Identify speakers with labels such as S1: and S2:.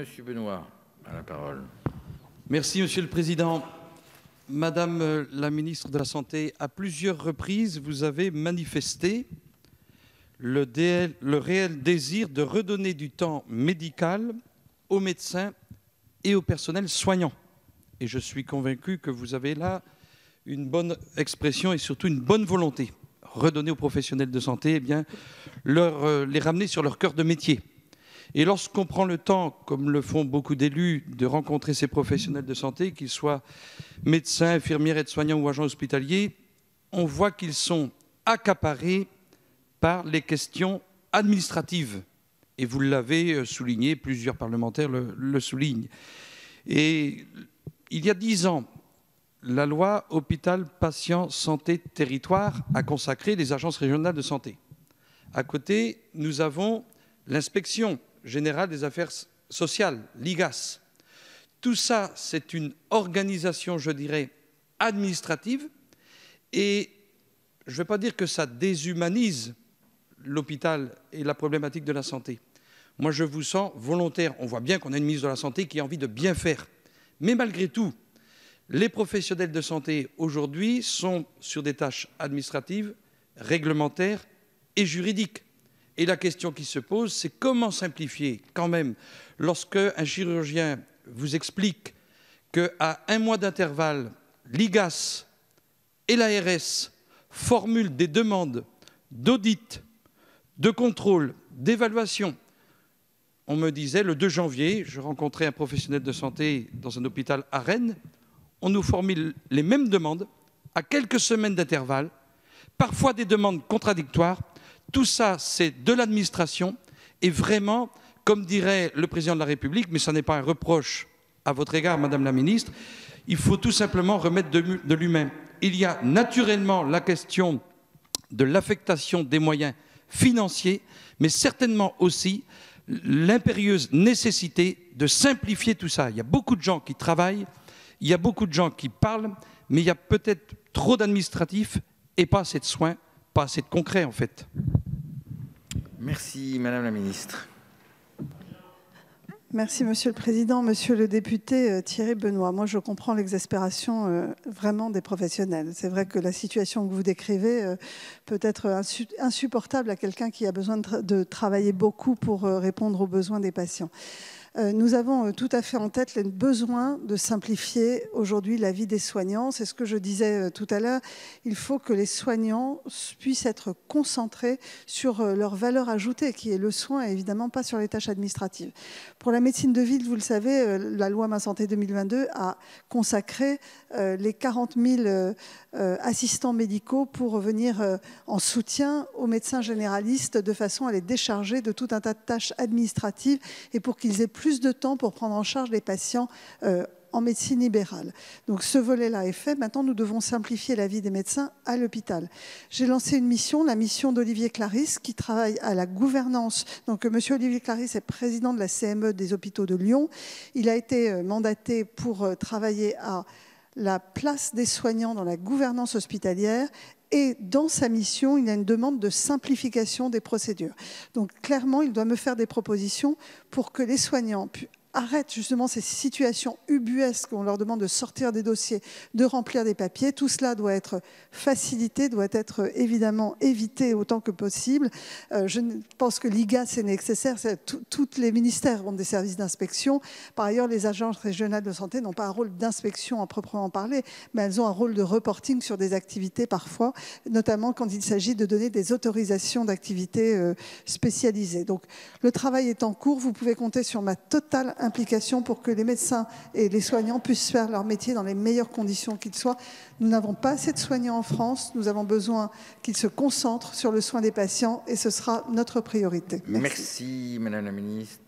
S1: Monsieur Benoît a la parole.
S2: Merci, Monsieur le Président. Madame la ministre de la Santé, à plusieurs reprises, vous avez manifesté le réel désir de redonner du temps médical aux médecins et au personnel soignant. Et je suis convaincu que vous avez là une bonne expression et surtout une bonne volonté. Redonner aux professionnels de santé, eh bien, les ramener sur leur cœur de métier. Et lorsqu'on prend le temps, comme le font beaucoup d'élus, de rencontrer ces professionnels de santé, qu'ils soient médecins, infirmières, aides-soignants ou agents hospitaliers, on voit qu'ils sont accaparés par les questions administratives. Et vous l'avez souligné, plusieurs parlementaires le soulignent. Et il y a 10 ans, la loi Hôpital, Patient, Santé, Territoire a consacré les agences régionales de santé. À côté, nous avons l'inspection générale des affaires sociales, l'IGAS. Tout ça, c'est une organisation, je dirais, administrative. Et je ne vais pas dire que ça déshumanise l'hôpital et la problématique de la santé. Moi, je vous sens volontaire. On voit bien qu'on a une ministre de la Santé qui a envie de bien faire. Mais malgré tout, les professionnels de santé aujourd'hui sont sur des tâches administratives, réglementaires et juridiques. Et la question qui se pose, c'est comment simplifier quand même lorsque un chirurgien vous explique qu'à 1 mois d'intervalle, l'IGAS et l'ARS formulent des demandes d'audit, de contrôle, d'évaluation. On me disait, le 2 janvier, je rencontrais un professionnel de santé dans un hôpital à Rennes, on nous formule les mêmes demandes à quelques semaines d'intervalle, parfois des demandes contradictoires. Tout ça, c'est de l'administration et vraiment, comme dirait le président de la République, mais ce n'est pas un reproche à votre égard, Madame la Ministre, il faut tout simplement remettre de l'humain. Il y a naturellement la question de l'affectation des moyens financiers, mais certainement aussi l'impérieuse nécessité de simplifier tout ça. Il y a beaucoup de gens qui travaillent, il y a beaucoup de gens qui parlent, mais il y a peut-être trop d'administratifs et pas assez de soins, pas assez de concret en fait.
S1: Merci Madame la Ministre.
S3: Merci Monsieur le Président. Monsieur le député Thierry Benoît, moi je comprends l'exaspération vraiment des professionnels. C'est vrai que la situation que vous décrivez peut être insupportable à quelqu'un qui a besoin de travailler beaucoup pour répondre aux besoins des patients. Nous avons tout à fait en tête le besoin de simplifier aujourd'hui la vie des soignants. C'est ce que je disais tout à l'heure. Il faut que les soignants puissent être concentrés sur leur valeur ajoutée, qui est le soin, et évidemment pas sur les tâches administratives. Pour la médecine de ville, vous le savez, la loi Ma Santé 2022 a consacré les 40 000 assistants médicaux pour venir en soutien aux médecins généralistes de façon à les décharger de tout un tas de tâches administratives et pour qu'ils aient plus de temps pour prendre en charge les patients en médecine libérale. Donc ce volet-là est fait. Maintenant, nous devons simplifier la vie des médecins à l'hôpital. J'ai lancé une mission, la mission d'Olivier Clarisse, qui travaille à la gouvernance. Donc Monsieur Olivier Clarisse est président de la CME des hôpitaux de Lyon. Il a été mandaté pour travailler à la place des soignants dans la gouvernance hospitalière. Et dans sa mission, il y a une demande de simplification des procédures. Donc clairement, il doit me faire des propositions pour que les soignants arrêtent justement ces situations ubuesques où on leur demande de sortir des dossiers, de remplir des papiers. Tout cela doit être facilité, doit être évidemment évité autant que possible. Je pense que l'IGAS c'est nécessaire. Tous les ministères ont des services d'inspection. Par ailleurs, les agences régionales de santé n'ont pas un rôle d'inspection à proprement parler, mais elles ont un rôle de reporting sur des activités parfois, notamment quand il s'agit de donner des autorisations d'activités spécialisées. Donc le travail est en cours. Vous pouvez compter sur ma totale implication pour que les médecins et les soignants puissent faire leur métier dans les meilleures conditions qu'ils soient. Nous n'avons pas assez de soignants en France. Nous avons besoin qu'ils se concentrent sur le soin des patients et ce sera notre priorité.
S1: Merci Madame la Ministre.